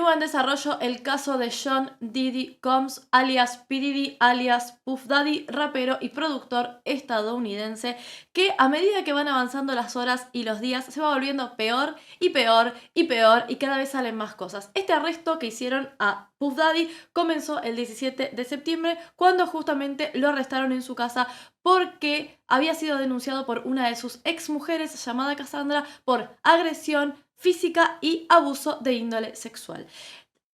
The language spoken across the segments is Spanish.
Continúa en desarrollo el caso de Sean Diddy Combs, alias P. Diddy, alias Puff Daddy, rapero y productor estadounidense, que a medida que van avanzando las horas y los días se va volviendo peor y peor y peor y cada vez salen más cosas. Este arresto que hicieron a Puff Daddy comenzó el 17 de septiembre cuando justamente lo arrestaron en su casa porque había sido denunciado por una de sus exmujeres llamada Cassandra por agresión física y abuso de índole sexual.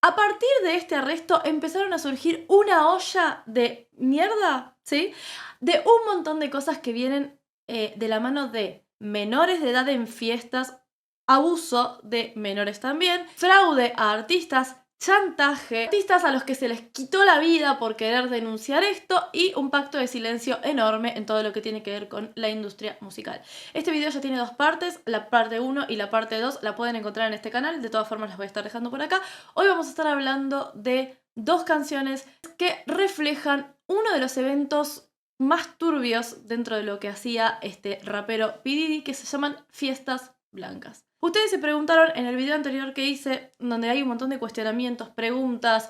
A partir de este arresto empezaron a surgir una olla de mierda, ¿sí? De un montón de cosas que vienen de la mano de menores de edad en fiestas, abuso de menores también, fraude a artistas, chantaje, artistas a los que se les quitó la vida por querer denunciar esto y un pacto de silencio enorme en todo lo que tiene que ver con la industria musical. Este video ya tiene dos partes, la parte 1 y la parte 2 la pueden encontrar en este canal, de todas formas las voy a estar dejando por acá. Hoy vamos a estar hablando de dos canciones que reflejan uno de los eventos más turbios dentro de lo que hacía este rapero P. Diddy, que se llaman fiestas blancas. Ustedes se preguntaron en el video anterior que hice, donde hay un montón de cuestionamientos, preguntas,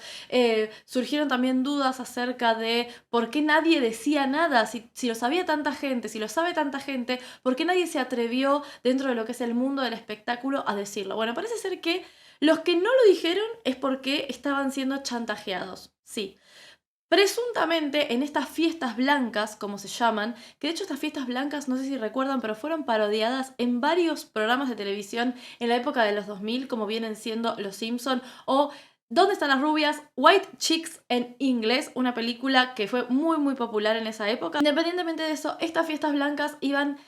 surgieron también dudas acerca de por qué nadie decía nada, si lo sabía tanta gente, si lo sabe tanta gente, por qué nadie se atrevió dentro de lo que es el mundo del espectáculo a decirlo. Bueno, parece ser que los que no lo dijeron es porque estaban siendo chantajeados, sí. Presuntamente en estas fiestas blancas, como se llaman, que de hecho estas fiestas blancas, no sé si recuerdan, pero fueron parodiadas en varios programas de televisión en la época de los 2000, como vienen siendo Los Simpson o ¿Dónde están las rubias? White Chicks en inglés, una película que fue muy popular en esa época. Independientemente de eso, estas fiestas blancas iban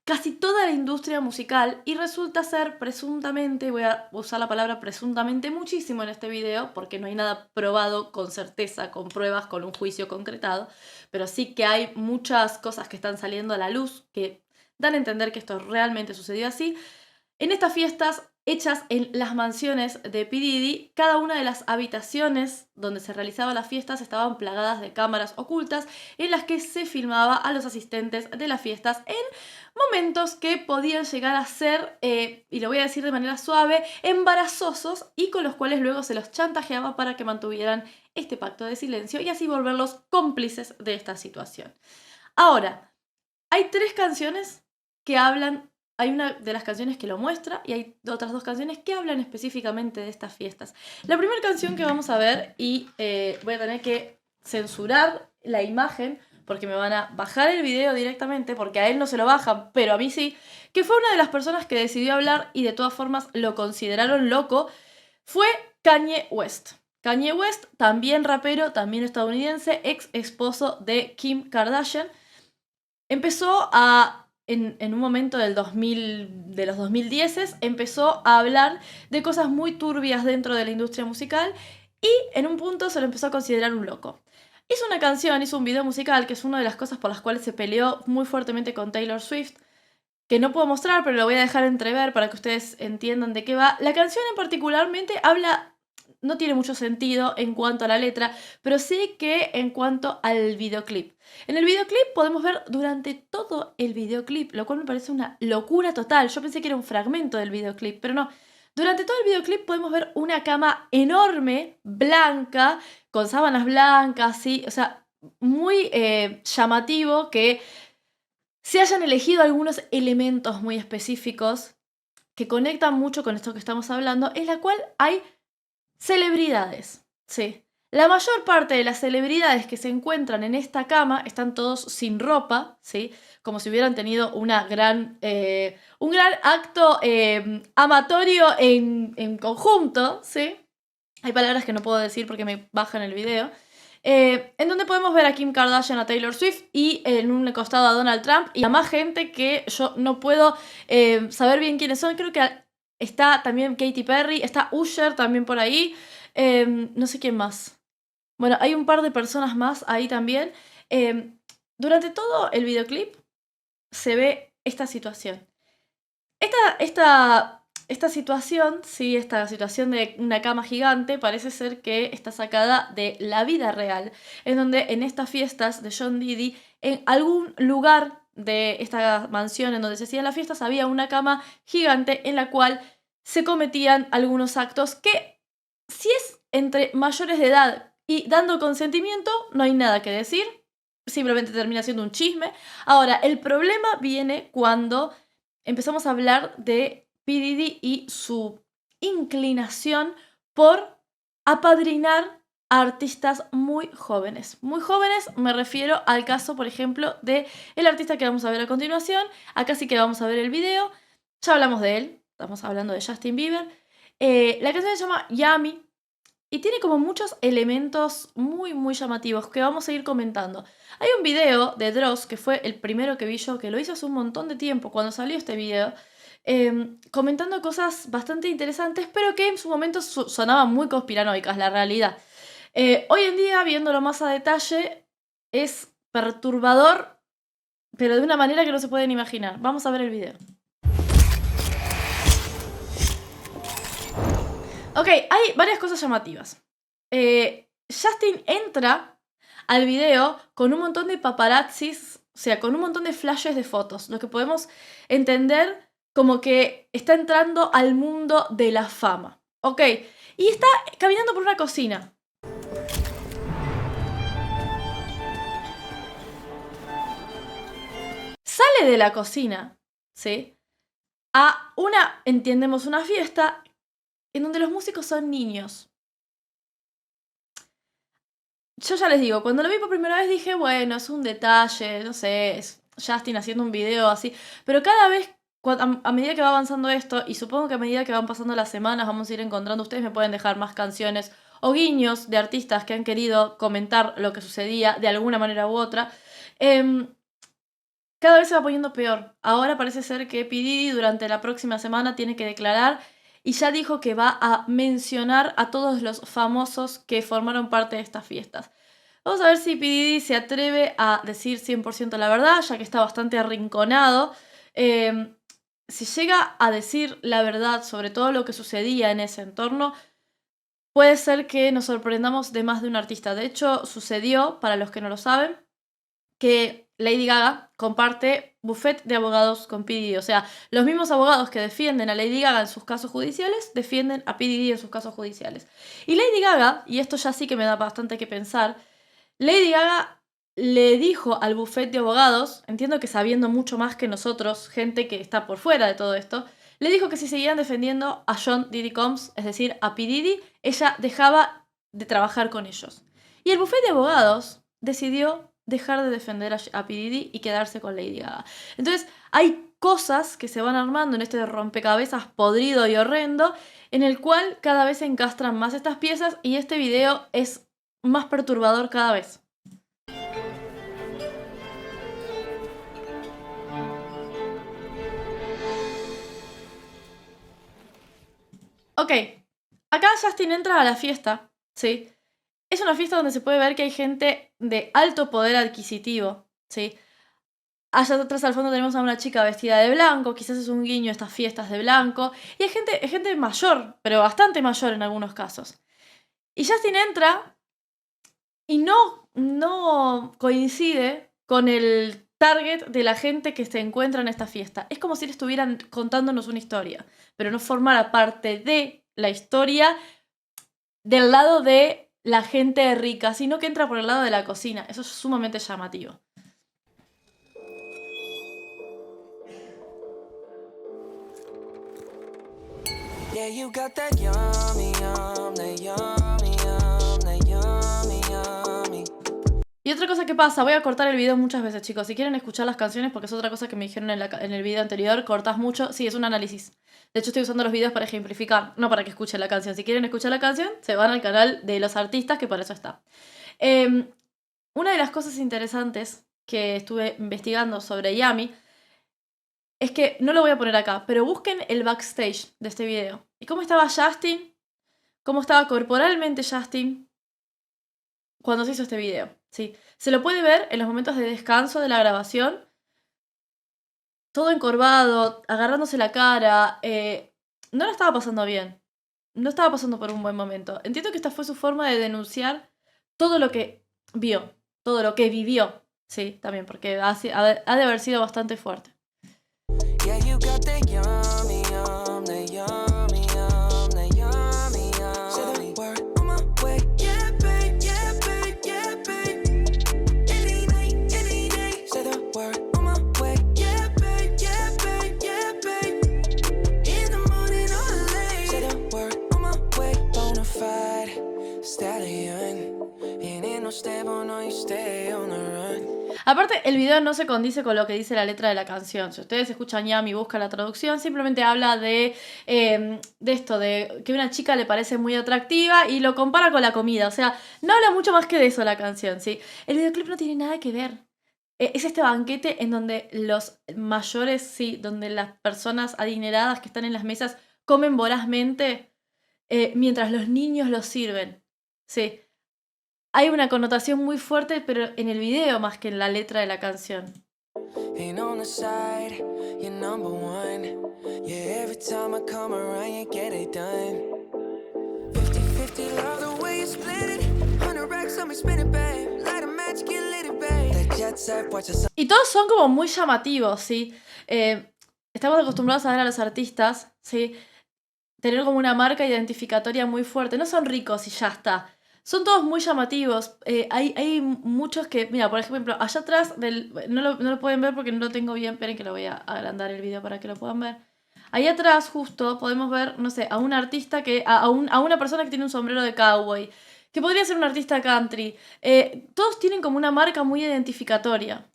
casi toda la industria musical y resulta ser presuntamente, voy a usar la palabra presuntamente muchísimo en este video porque no hay nada probado con certeza, con pruebas, con un juicio concretado, pero sí que hay muchas cosas que están saliendo a la luz que dan a entender que esto realmente sucedió así. En estas fiestas hechas en las mansiones de P. Diddy, cada una de las habitaciones donde se realizaban las fiestas estaban plagadas de cámaras ocultas en las que se filmaba a los asistentes de las fiestas en momentos que podían llegar a ser, y lo voy a decir de manera suave, embarazosos y con los cuales luego se los chantajeaba para que mantuvieran este pacto de silencio y así volverlos cómplices de esta situación. Ahora, hay tres canciones que hablan. Hay una de las canciones que lo muestra y hay otras dos canciones que hablan específicamente de estas fiestas. La primera canción que vamos a ver, y voy a tener que censurar la imagen porque me van a bajar el video directamente, porque a él no se lo bajan, pero a mí sí, que fue una de las personas que decidió hablar y de todas formas lo consideraron loco, fue Kanye West. Kanye West, también rapero, también estadounidense, ex esposo de Kim Kardashian, empezó en un momento de los 2010 empezó a hablar de cosas muy turbias dentro de la industria musical y en un punto se lo empezó a considerar un loco. Hizo una canción, hizo un video musical, que es una de las cosas por las cuales se peleó muy fuertemente con Taylor Swift, que no puedo mostrar, pero lo voy a dejar entrever para que ustedes entiendan de qué va. La canción en particularmente no tiene mucho sentido en cuanto a la letra, pero sí que en cuanto al videoclip. En el videoclip podemos ver durante todo el videoclip, lo cual me parece una locura total. Yo pensé que era un fragmento del videoclip, pero no. Durante todo el videoclip podemos ver una cama enorme, blanca, con sábanas blancas, ¿sí? O sea, muy llamativo que se hayan elegido algunos elementos muy específicos que conectan mucho con esto que estamos hablando, en la cual hay celebridades, sí. La mayor parte de las celebridades que se encuentran en esta cama están todos sin ropa, ¿sí? Como si hubieran tenido un gran acto amatorio en conjunto, ¿sí? Hay palabras que no puedo decir porque me bajan el video. En donde podemos ver a Kim Kardashian, a Taylor Swift y en un costado a Donald Trump y a más gente que yo no puedo saber bien quiénes son. Creo que está también Katy Perry, está Usher también por ahí, no sé quién más. Bueno, hay un par de personas más ahí también. Durante todo el videoclip se ve esta situación. Esta situación, sí, esta situación de una cama gigante parece ser que está sacada de la vida real, en donde en estas fiestas de Sean Diddy, en algún lugar de esta mansión en donde se hacían las fiestas, había una cama gigante en la cual se cometían algunos actos que Si es entre mayores de edad y dando consentimiento, no hay nada que decir. Simplemente termina siendo un chisme. Ahora, el problema viene cuando empezamos a hablar de P. Diddy y su inclinación por apadrinar a artistas muy jóvenes. Muy jóvenes me refiero al caso, por ejemplo, de el artista que vamos a ver a continuación. Acá sí que vamos a ver el video. Ya hablamos de él. Estamos hablando de Justin Bieber. La canción se llama Yummy y tiene como muchos elementos muy, muy llamativos que vamos a ir comentando. Hay un video de Dross, que fue el primero que vi yo, que lo hizo hace un montón de tiempo, cuando salió este video, comentando cosas bastante interesantes, pero que en su momento sonaban muy conspiranoicas, la realidad. Hoy en día, viéndolo más a detalle, es perturbador, pero de una manera que no se pueden imaginar. Vamos a ver el video. Ok, hay varias cosas llamativas. Justin entra al video con un montón de paparazzis, o sea, con un montón de flashes de fotos, lo que podemos entender como que está entrando al mundo de la fama. Ok, y está caminando por una cocina. Sale de la cocina, ¿sí? A entendemos, una fiesta en donde los músicos son niños. Yo ya les digo, cuando lo vi por primera vez dije, bueno, es un detalle, no sé, es Justin haciendo un video así. Pero cada vez, a medida que va avanzando esto, y supongo que a medida que van pasando las semanas vamos a ir encontrando, ustedes me pueden dejar más canciones o guiños de artistas que han querido comentar lo que sucedía de alguna manera u otra. Cada vez se va poniendo peor. Ahora parece ser que P. Diddy durante la próxima semana tiene que declarar y ya dijo que va a mencionar a todos los famosos que formaron parte de estas fiestas. Vamos a ver si P. Diddy se atreve a decir 100% la verdad, ya que está bastante arrinconado. Si llega a decir la verdad sobre todo lo que sucedía en ese entorno, puede ser que nos sorprendamos de más de un artista. De hecho, sucedió, para los que no lo saben, que Lady Gaga comparte bufete de abogados con P. Diddy. O sea, los mismos abogados que defienden a Lady Gaga en sus casos judiciales, defienden a P. Diddy en sus casos judiciales. Y Lady Gaga, y esto ya sí que me da bastante que pensar, Lady Gaga le dijo al bufete de abogados, entiendo que sabiendo mucho más que nosotros, gente que está por fuera de todo esto, le dijo que si seguían defendiendo a John Diddy Combs, es decir, a P. Diddy, ella dejaba de trabajar con ellos. Y el bufete de abogados decidió dejar de defender a P. Diddy y quedarse con Lady Gaga. Entonces, hay cosas que se van armando en este rompecabezas podrido y horrendo, en el cual cada vez se encastran más estas piezas y este video es más perturbador cada vez. Ok, acá Justin entra a la fiesta, ¿sí? Es una fiesta donde se puede ver que hay gente de alto poder adquisitivo, ¿sí? Allá atrás al fondo tenemos a una chica vestida de blanco, quizás es un guiño a estas fiestas de blanco. Y hay gente mayor, pero bastante mayor en algunos casos. Y Justin entra y no coincide con el target de la gente que se encuentra en esta fiesta. Es como si le estuvieran contándonos una historia, pero no formara parte de la historia del lado de la gente rica, sino que entra por el lado de la cocina. Eso es sumamente llamativo. Yeah, you got that yummy, yum, that yummy, yum, that yummy, yummy. Y otra cosa que pasa, voy a cortar el video muchas veces, chicos. Si quieren escuchar las canciones, porque es otra cosa que me dijeron en el video anterior, cortás mucho. Sí, es un análisis. De hecho, estoy usando los videos para ejemplificar, no para que escuchen la canción. Si quieren escuchar la canción, se van al canal de los artistas, que para eso está. Una de las cosas interesantes que estuve investigando sobre Yummy es que, no lo voy a poner acá, pero busquen el backstage de este video. ¿Y cómo estaba Justin? ¿Cómo estaba corporalmente Justin cuando se hizo este video? ¿Sí? Se lo puede ver en los momentos de descanso de la grabación. Todo encorvado, agarrándose la cara. No la estaba pasando bien. No estaba pasando por un buen momento. Entiendo que esta fue su forma de denunciar todo lo que vio, todo lo que vivió. Sí, también, porque ha de haber sido bastante fuerte. Yeah, you got that yummy, yum, that yummy, yum, that yummy, yummy. Aparte, el video no se condice con lo que dice la letra de la canción. Si ustedes escuchan Yami y buscan la traducción, simplemente habla de esto, de que una chica le parece muy atractiva y lo compara con la comida. O sea, no habla mucho más que de eso la canción, ¿sí? El videoclip no tiene nada que ver. Es este banquete en donde los mayores, sí, donde las personas adineradas que están en las mesas comen vorazmente mientras los niños los sirven, sí. Hay una connotación muy fuerte, pero en el video más que en la letra de la canción. Y todos son como muy llamativos, ¿sí? Estamos acostumbrados a ver a los artistas, ¿sí? Tener como una marca identificatoria muy fuerte. No son ricos y ya está. Son todos muy llamativos. Hay muchos que, mira, por ejemplo, allá atrás no lo pueden ver porque no lo tengo bien. Esperen que lo voy a agrandar el video para que lo puedan ver. Ahí atrás justo podemos ver, no sé, a un artista a una persona que tiene un sombrero de cowboy. Que podría ser un artista country. Todos tienen como una marca muy identificatoria.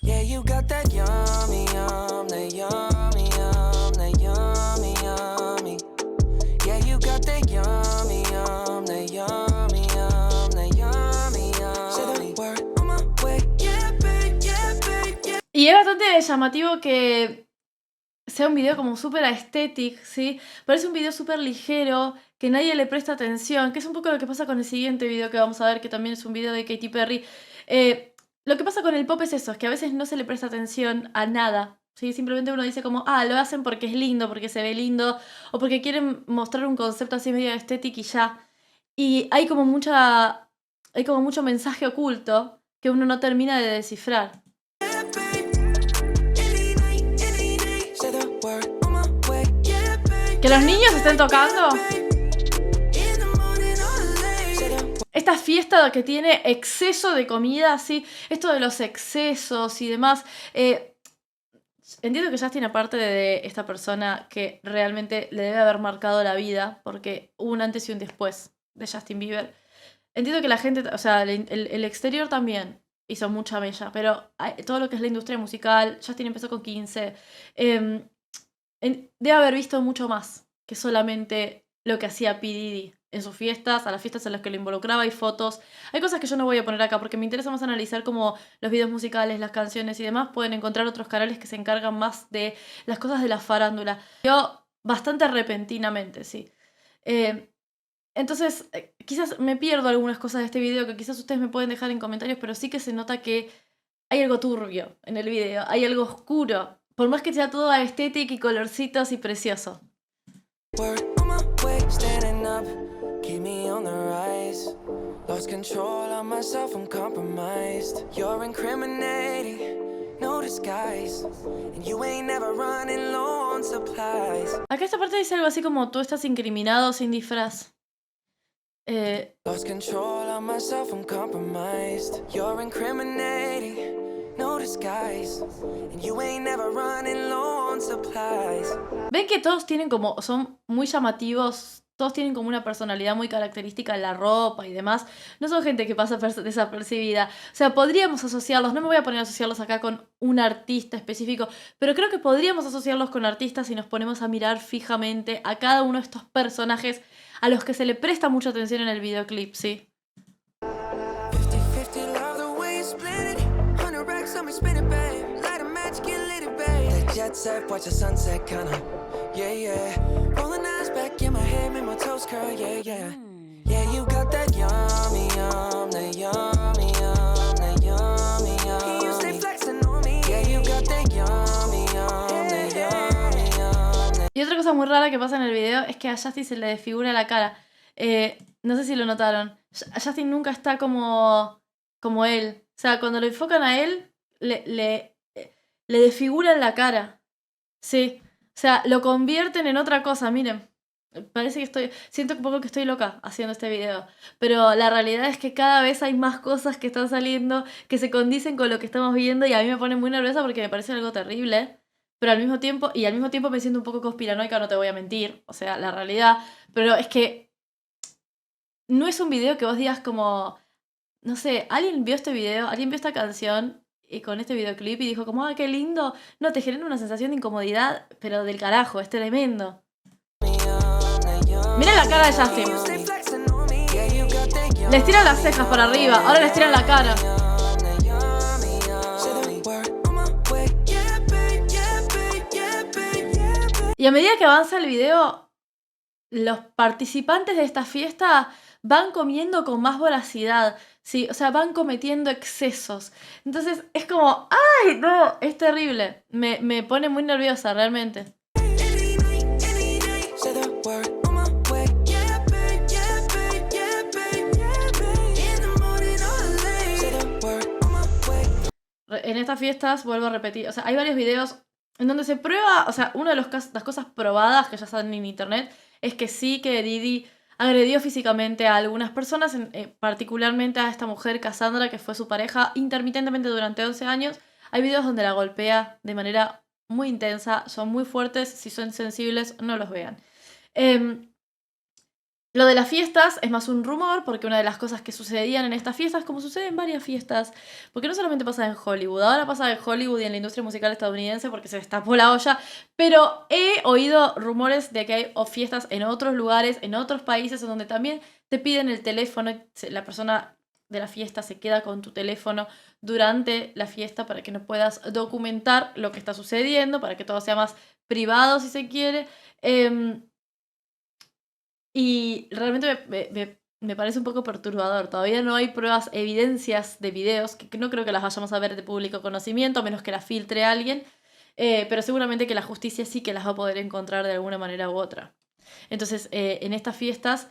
Yeah, you got that yummy, yum, that yummy, yum, that yummy, yummy. Yeah, you got that yummy, yum, that yummy, yum, that yummy, yummy. Say the word on my way. Yeah, babe, yeah, babe, yeah. Y es bastante llamativo que sea un video como súper aesthetic, ¿sí? Parece un video súper ligero, que nadie le presta atención, que es un poco lo que pasa con el siguiente video que vamos a ver, que también es un video de Katy Perry. Lo que pasa con el pop es eso, es que a veces no se le presta atención a nada, ¿sí? Simplemente uno dice como, lo hacen porque es lindo, porque se ve lindo, o porque quieren mostrar un concepto así medio estético y ya. Y hay como mucho mensaje oculto que uno no termina de descifrar. ¿Que los niños estén tocando? Esta fiesta que tiene exceso de comida, ¿sí? Esto de los excesos y demás. Entiendo que Justin, aparte de esta persona que realmente le debe haber marcado la vida, porque hubo un antes y un después de Justin Bieber. Entiendo que la gente, o sea, el exterior también hizo mucha mella, pero todo lo que es la industria musical, Justin empezó con 15. Debe haber visto mucho más que solamente lo que hacía P. Diddy en sus fiestas, a las fiestas en las que lo involucraba, hay fotos. Hay cosas que yo no voy a poner acá porque me interesa más analizar como los videos musicales, las canciones y demás. Pueden encontrar otros canales que se encargan más de las cosas de la farándula. Yo bastante repentinamente, sí. Entonces, quizás me pierdo algunas cosas de este video que quizás ustedes me pueden dejar en comentarios, pero sí que se nota que hay algo turbio en el video, hay algo oscuro. Por más que sea todo estético y colorcitos y precioso. Acá esta parte dice algo así como tú estás incriminado sin disfraz. Lost control of myself, I'm compromised. You're incriminating. No disguise, and you ain't never running low on supplies. Ven que todos tienen como, son muy llamativos, todos tienen como una personalidad muy característica en la ropa y demás. No son gente que pasa desapercibida. O sea, podríamos asociarlos, no me voy a poner a asociarlos acá con un artista específico, pero creo que podríamos asociarlos con artistas si nos ponemos a mirar fijamente a cada uno de estos personajes a los que se le presta mucha atención en el videoclip, ¿sí? Jet set, watch the sunset, kinda. Yeah, yeah. Rolling eyes back in my head, make my toes curl, yeah, yeah. Yeah, you got that yummy, yum, that yummy, yum, that yummy, yum. You stay flexing on me. Yeah, you got that yummy, yum, that yummy, yum. Y otra cosa muy rara que pasa en el video es que a Justin se le desfigura la cara. No sé si lo notaron. Justin nunca está como él. O sea, cuando lo enfocan a él, le desfiguran la cara. Sí. O sea, lo convierten en otra cosa, miren. Parece que siento un poco que estoy loca haciendo este video. Pero la realidad es que cada vez hay más cosas que están saliendo que se condicen con lo que estamos viendo y a mí me pone muy nerviosa porque me parece algo terrible. pero al mismo tiempo me siento un poco conspiranoica, no te voy a mentir, o sea, la realidad, pero es que no es un video que vos digas como, no sé, alguien vio este video, alguien vio esta canción y con este videoclip y dijo como, ah, qué lindo, no, te genera una sensación de incomodidad, pero del carajo, es tremendo. Mira la cara de Justin. Les tiran las cejas para arriba, ahora les tiran la cara. Y a medida que avanza el video, los participantes de esta fiesta van comiendo con más voracidad, ¿sí? O sea, van cometiendo excesos. Entonces es como, ¡ay, no! Es terrible. Me pone muy nerviosa, realmente. En estas fiestas, vuelvo a repetir, o sea, hay varios videos en donde se prueba, o sea, una de las cosas probadas que ya están en internet es que sí que Diddy agredió físicamente a algunas personas, particularmente a esta mujer, Cassandra, que fue su pareja intermitentemente durante 11 años. Hay videos donde la golpea de manera muy intensa, son muy fuertes, si son sensibles, no los vean. Lo de las fiestas es más un rumor, porque una de las cosas que sucedían en estas fiestas, como sucede en varias fiestas, porque no solamente pasa en Hollywood, ahora pasa en Hollywood y en la industria musical estadounidense porque se destapó la olla, pero he oído rumores de que hay fiestas en otros lugares, en otros países, en donde también te piden el teléfono, la persona de la fiesta se queda con tu teléfono durante la fiesta para que no puedas documentar lo que está sucediendo, para que todo sea más privado si se quiere. Y realmente me parece un poco perturbador. Todavía no hay pruebas, evidencias de videos, que no creo que las vayamos a ver de público conocimiento, a menos que las filtre alguien. Pero seguramente que la justicia sí que las va a poder encontrar de alguna manera u otra. Entonces, en estas fiestas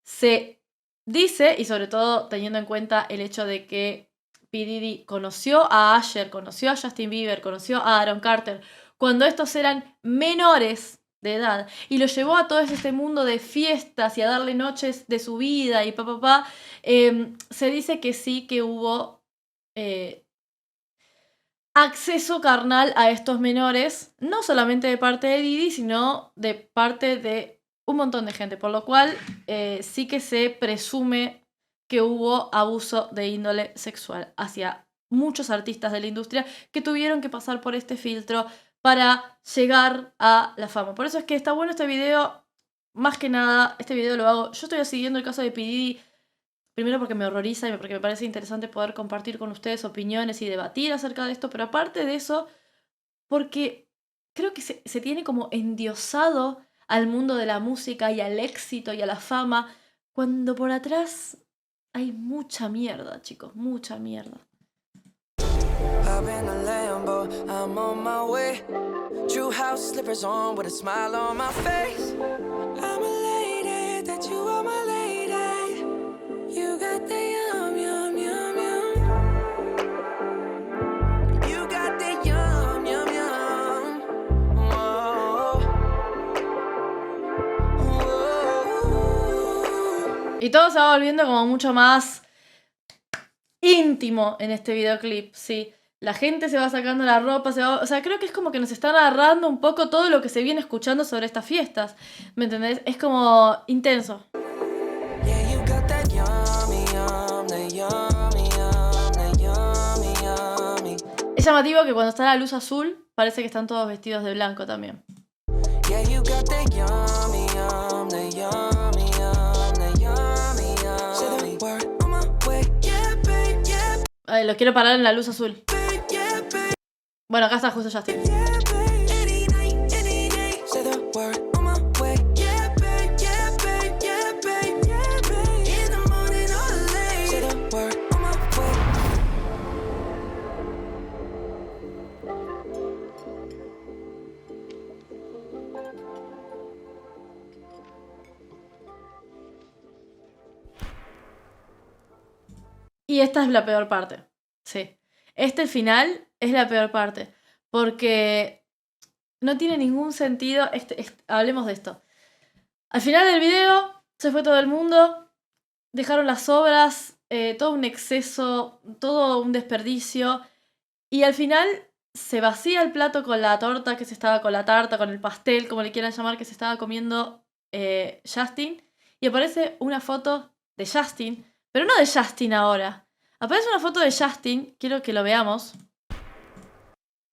se dice, y sobre todo teniendo en cuenta el hecho de que P. Diddy conoció a Usher, conoció a Justin Bieber, conoció a Aaron Carter, cuando estos eran menores de edad, y lo llevó a todo este mundo de fiestas y a darle noches de su vida y se dice que sí que hubo acceso carnal a estos menores, no solamente de parte de Diddy, sino de parte de un montón de gente, por lo cual sí que se presume que hubo abuso de índole sexual hacia muchos artistas de la industria que tuvieron que pasar por este filtro para llegar a la fama. Por eso es que está bueno este video. Más que nada, este video lo hago. Yo estoy siguiendo el caso de P. Diddy, primero porque me horroriza y porque me parece interesante poder compartir con ustedes opiniones y debatir acerca de esto, pero aparte de eso, porque creo que se tiene como endiosado al mundo de la música y al éxito y a la fama, cuando por atrás hay mucha mierda, chicos, mucha mierda. I'm in a Lambo, I'm on my way. True house slippers on with a smile on my face. I'm elated that you are my lady. You got the yum, yum, yum, yum. You got the yum, yum, yum. Whoa. Whoa. Y todo se va volviendo como mucho más íntimo en este videoclip, sí. La gente se va sacando la ropa, o sea, creo que es como que nos está narrando un poco todo lo que se viene escuchando sobre estas fiestas. ¿Me entendés? Es como intenso. Es llamativo que cuando está la luz azul, parece que están todos vestidos de blanco también. Ay, lo quiero parar en la luz azul. Bueno, acá está justo Justin. Y esta es la peor parte. Sí. El final es la peor parte. Porque no tiene ningún sentido. Hablemos de esto. Al final del video se fue todo el mundo. Dejaron las obras. Todo un exceso. Todo un desperdicio. Y al final se vacía el plato con la torta que se estaba, con la tarta, con el pastel, como le quieran llamar, que se estaba comiendo Justin. Y aparece una foto de Justin, pero no de Justin ahora. Aparece una foto de Justin, quiero que lo veamos.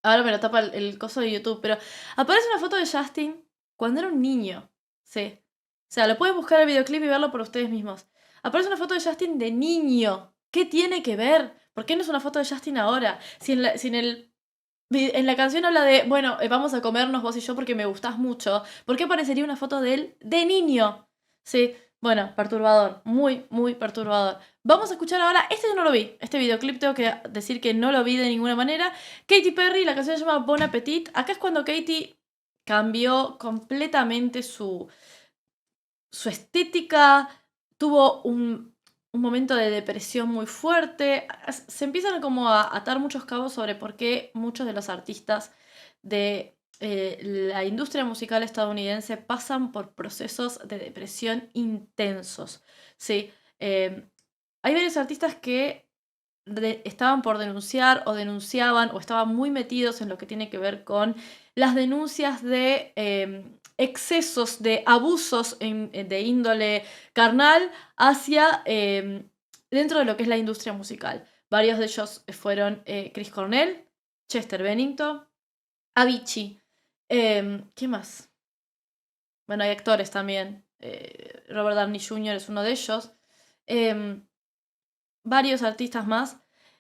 Ahora me lo tapa el coso de YouTube, pero aparece una foto de Justin cuando era un niño. Sí. O sea, lo pueden buscar el videoclip y verlo por ustedes mismos. Aparece una foto de Justin de niño. ¿Qué tiene que ver? ¿Por qué no es una foto de Justin ahora? Si en la canción habla de, bueno, vamos a comernos vos y yo porque me gustás mucho. ¿Por qué aparecería una foto de él de niño? Sí, bueno, perturbador. Muy, muy perturbador. Vamos a escuchar ahora, este yo no lo vi, este videoclip tengo que decir que no lo vi de ninguna manera. Katy Perry, la canción se llama Bon Appetit. Acá es cuando Katy cambió completamente su estética, tuvo un momento de depresión muy fuerte. Se empiezan como a atar muchos cabos sobre por qué muchos de los artistas de la industria musical estadounidense pasan por procesos de depresión intensos. ¿Sí? Hay varios artistas que estaban por denunciar o denunciaban o estaban muy metidos en lo que tiene que ver con las denuncias de excesos, de abusos de índole carnal hacia dentro de lo que es la industria musical. Varios de ellos fueron Chris Cornell, Chester Bennington, Avicii. ¿Qué más? Bueno, hay actores también. Robert Downey Jr. es uno de ellos. Varios artistas más.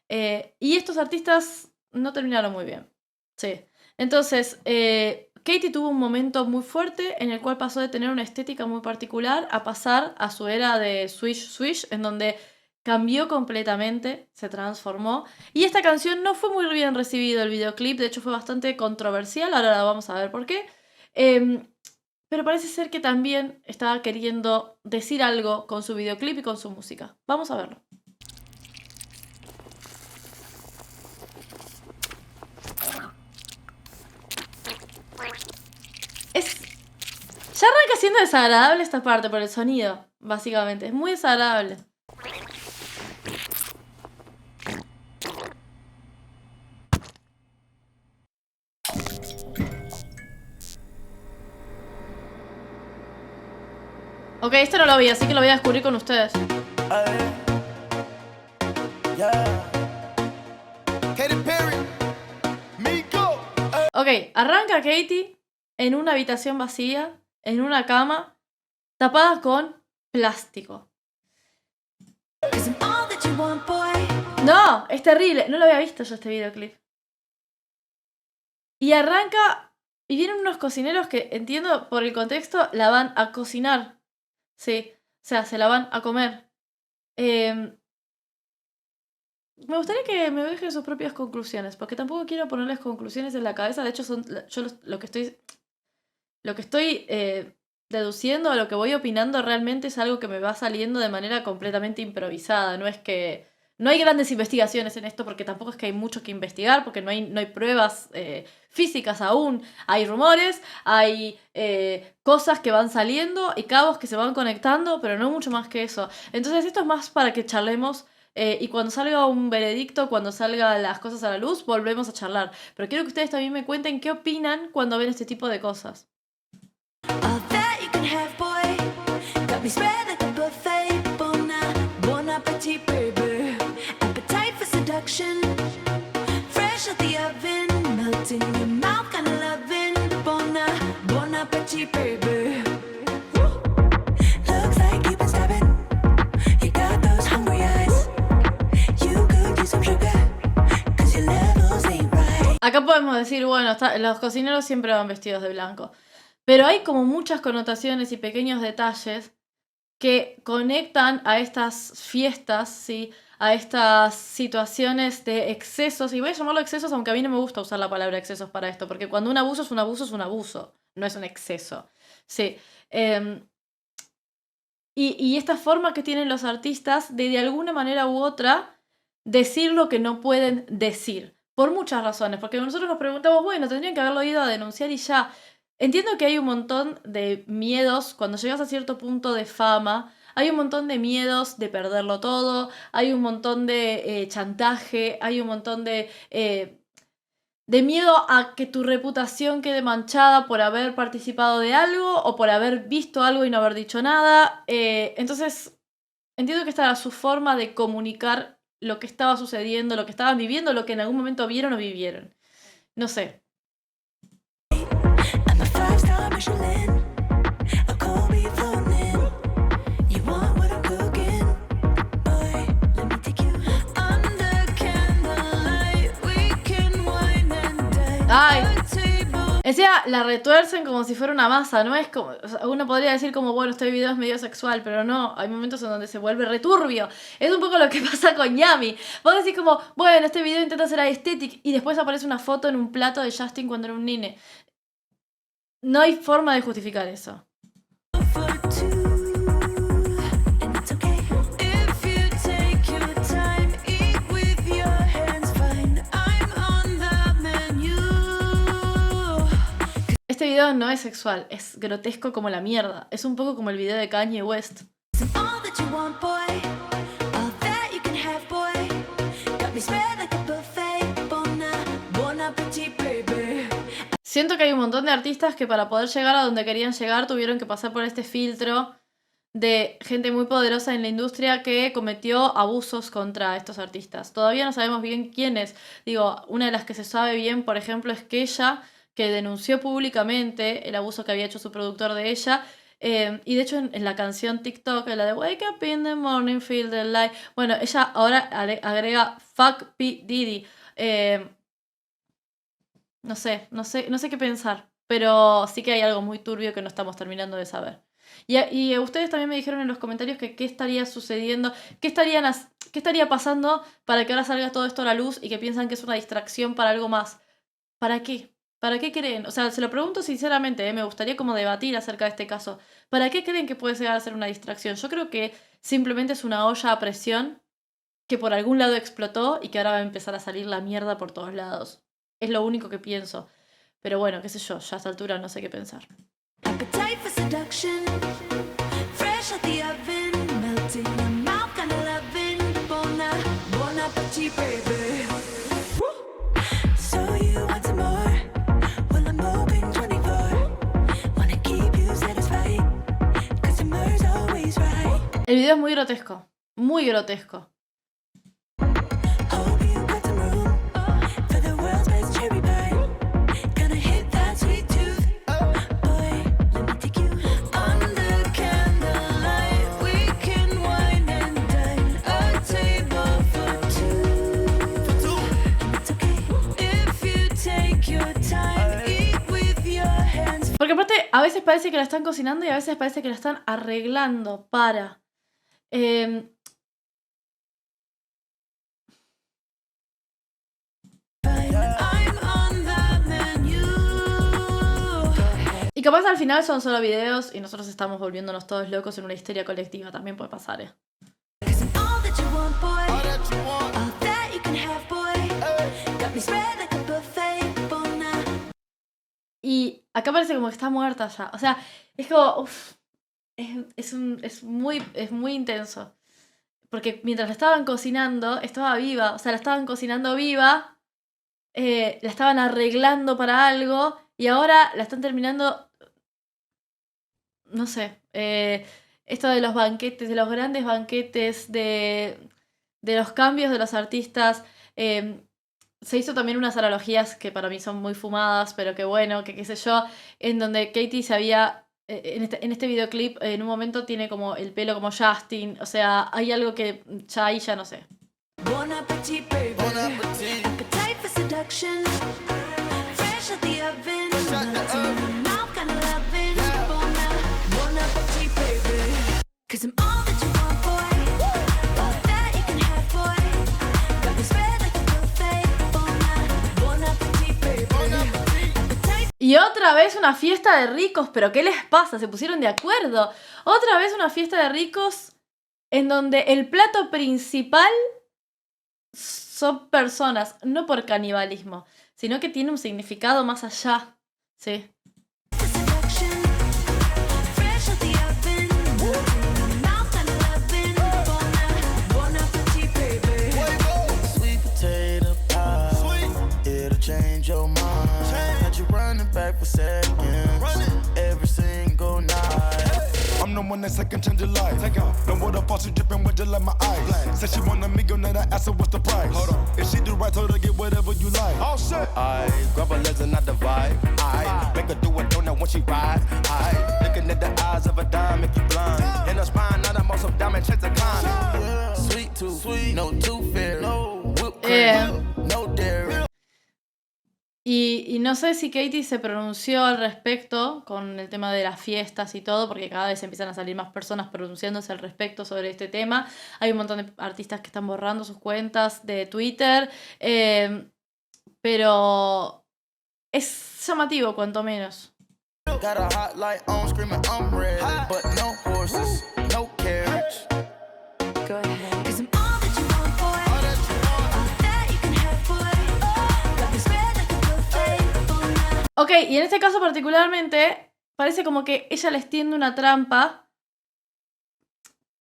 Y estos artistas no terminaron muy bien. Sí. Entonces, Katy tuvo un momento muy fuerte en el cual pasó de tener una estética muy particular a pasar a su era de Swish Swish, en donde cambió completamente, se transformó. Y esta canción no fue muy bien recibido el videoclip, de hecho fue bastante controversial, ahora la vamos a ver por qué. Pero parece ser que también estaba queriendo decir algo con su videoclip y con su música. Vamos a verlo. Ya arranca siendo desagradable esta parte por el sonido, básicamente. Es muy desagradable. Ok, esto no lo vi, así que lo voy a descubrir con ustedes. Ok, arranca Katy en una habitación vacía, en una cama, tapada con plástico. No, es terrible. No lo había visto yo este videoclip. Y arranca y vienen unos cocineros que, entiendo por el contexto, la van a cocinar. Sí, o sea, se la van a comer. Me gustaría que me dejen sus propias conclusiones, porque tampoco quiero ponerles conclusiones en la cabeza. De hecho, yo lo que estoy deduciendo, o lo que voy opinando realmente es algo que me va saliendo de manera completamente improvisada. No es que... No hay grandes investigaciones en esto porque tampoco es que hay mucho que investigar, porque no hay pruebas físicas aún. Hay rumores, hay cosas que van saliendo y cabos que se van conectando, pero no mucho más que eso. Entonces esto es más para que charlemos y cuando salga un veredicto, cuando salgan las cosas a la luz, volvemos a charlar. Pero quiero que ustedes también me cuenten qué opinan cuando ven este tipo de cosas. Acá podemos decir, bueno, los cocineros siempre van vestidos de blanco. Pero hay como muchas connotaciones y pequeños detalles que conectan a estas fiestas, ¿sí? A estas situaciones de excesos. Y voy a llamarlo excesos, aunque a mí no me gusta usar la palabra excesos para esto, porque cuando un abuso es un abuso, es un abuso, no es un exceso. Sí. Y esta forma que tienen los artistas de alguna manera u otra decir lo que no pueden decir. Por muchas razones, porque nosotros nos preguntamos, bueno, tendrían que haberlo ido a denunciar y ya. Entiendo que hay un montón de miedos cuando llegas a cierto punto de fama. Hay un montón de miedos de perderlo todo, hay un montón de chantaje, hay un montón de de miedo a que tu reputación quede manchada por haber participado de algo o por haber visto algo y no haber dicho nada. Entonces, entiendo que esta era su forma de comunicar lo que estaba sucediendo, lo que estaban viviendo, lo que en algún momento vieron o vivieron. No sé. Ay, encima la retuercen como si fuera una masa, ¿no? Es como, o sea, uno podría decir como, bueno, este video es medio sexual, pero no, hay momentos en donde se vuelve returbio. Es un poco lo que pasa con Yami. Vos decís como, bueno, este video intenta ser aesthetic y después aparece una foto en un plato de Justin cuando era un nene. No hay forma de justificar eso. Este video no es sexual, es grotesco como la mierda. Es un poco como el video de Kanye West. Siento que hay un montón de artistas que para poder llegar a donde querían llegar tuvieron que pasar por este filtro de gente muy poderosa en la industria que cometió abusos contra estos artistas. Todavía no sabemos bien quiénes. Digo, una de las que se sabe bien, por ejemplo, es Kesha, que denunció públicamente el abuso que había hecho su productor de ella. Y de hecho en la canción TikTok, en la de Wake Up in the Morning, Feel the Light, bueno, ella ahora agrega Fuck P. Diddy. No sé qué pensar, pero sí que hay algo muy turbio que no estamos terminando de saber. Y ustedes también me dijeron en los comentarios que qué estaría sucediendo, qué estaría pasando para que ahora salga todo esto a la luz y que piensan que es una distracción para algo más. ¿Para qué? ¿Para qué creen? O sea, se lo pregunto sinceramente, me gustaría como debatir acerca de este caso. ¿Para qué creen que puede llegar a ser una distracción? Yo creo que simplemente es una olla a presión que por algún lado explotó y que ahora va a empezar a salir la mierda por todos lados. Es lo único que pienso. Pero bueno, qué sé yo, ya a esta altura no sé qué pensar. El video es muy grotesco, muy grotesco. Porque aparte, a veces parece que la están cocinando y a veces parece que la están arreglando para... Y capaz al final son solo videos y nosotros estamos volviéndonos todos locos en una histeria colectiva. También puede pasar, Y acá parece como que está muerta ya. O sea, es como... Uf, es muy intenso. Porque mientras la estaban cocinando, estaba viva. O sea, la estaban cocinando viva. La estaban arreglando para algo. Y ahora la están terminando... No sé. Esto de los banquetes, de los grandes banquetes, de los cambios de los artistas. Se hizo también unas analogías que para mí son muy fumadas, pero que bueno, que qué sé yo, en donde Katy se había... En este videoclip, en un momento tiene como el pelo como Justin. O sea, hay algo que ya ahí ya no sé. Bon appetit, baby. Bon appetit. Appetite for seduction. Fresh out the oven. Mouth kind of loving. Bon appetit, baby. 'Cause I'm all that you want, boy. All that you can have, boy. Got me spread like a buffet. Bon appetit, baby. Y otra vez una fiesta de ricos, pero ¿qué les pasa? Se pusieron de acuerdo. Otra vez una fiesta de ricos en donde el plato principal son personas, no por canibalismo, sino que tiene un significado más allá, ¿sí? Change your one that second change your life. Take off. Don't water faucet dripping with just like my eyes. Said she want a meal, then I asked her what's the price. Hold on. If she do right, told her get whatever you like. Oh shit. I grab her legs and not the vibe. I make her do a donut when she ride. I looking at the eyes of a dime, make you blind. In her spine, not a muscle diamond, check the kind. Sweet tooth, sweet, no tooth fairy. No whipped cream, no dairy. Y no sé si Katy se pronunció al respecto con el tema de las fiestas y todo, porque cada vez empiezan a salir más personas pronunciándose al respecto sobre este tema. Hay un montón de artistas que están borrando sus cuentas de Twitter, pero es llamativo cuanto menos. Got a hot light on, screaming I'm red, but no horses, no carriage. Go ahead. 'Cause I'm all that you want, boy. All that you can have, boy. Love is red like a buffet. Oh, nah. Ok, y en este caso particularmente parece como que ella les tiende una trampa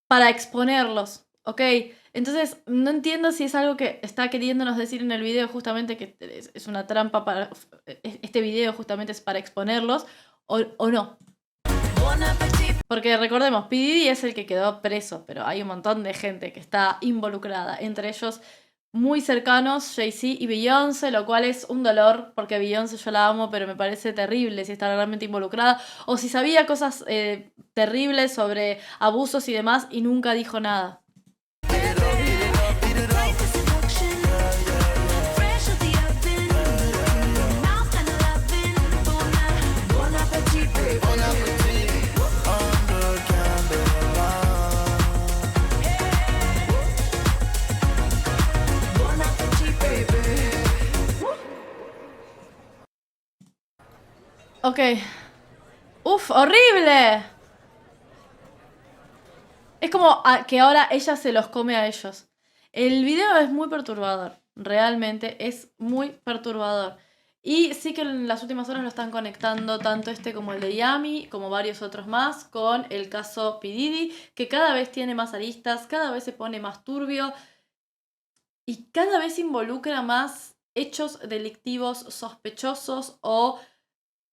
para exponerlos, ¿ok? Entonces no entiendo si es algo que está queriéndonos decir en el video justamente que es una trampa para... Este video justamente es para exponerlos o no. Bon appetit. Porque recordemos, P. Diddy es el que quedó preso, pero hay un montón de gente que está involucrada, entre ellos muy cercanos, Jay-Z y Beyoncé, lo cual es un dolor, porque Beyoncé yo la amo, pero me parece terrible si está realmente involucrada, o si sabía cosas terribles sobre abusos y demás y nunca dijo nada. Taste the seduction. Fresh out the oven. Mouth and loving. Bon appetit, baby. Under candlelight. Bon appetit, baby. Ok. ¡Uf! ¡Horrible! Es como que ahora ella se los come a ellos. El video es muy perturbador. Realmente es muy perturbador. Y sí que en las últimas horas lo están conectando tanto este como el de Yami, como varios otros más, con el caso P. Diddy, que cada vez tiene más aristas, cada vez se pone más turbio y cada vez involucra más hechos delictivos sospechosos o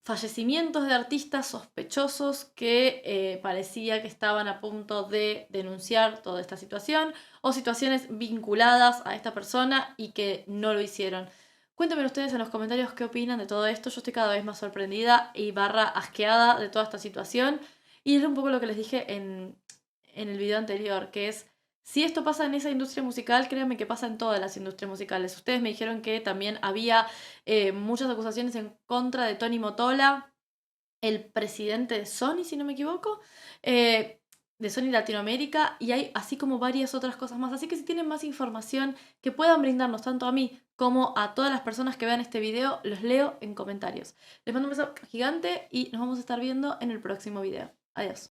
fallecimientos de artistas sospechosos que parecía que estaban a punto de denunciar toda esta situación o situaciones vinculadas a esta persona y que no lo hicieron. Cuéntenme ustedes en los comentarios qué opinan de todo esto. Yo estoy cada vez más sorprendida y asqueada de toda esta situación. Y es un poco lo que les dije en el video anterior, que es, si esto pasa en esa industria musical, créanme que pasa en todas las industrias musicales. Ustedes me dijeron que también había muchas acusaciones en contra de Tony Mottola, el presidente de Sony, si no me equivoco, de Sony Latinoamérica, y hay así como varias otras cosas más. Así que si tienen más información que puedan brindarnos tanto a mí como a todas las personas que vean este video, los leo en comentarios. Les mando un beso gigante y nos vamos a estar viendo en el próximo video. Adiós.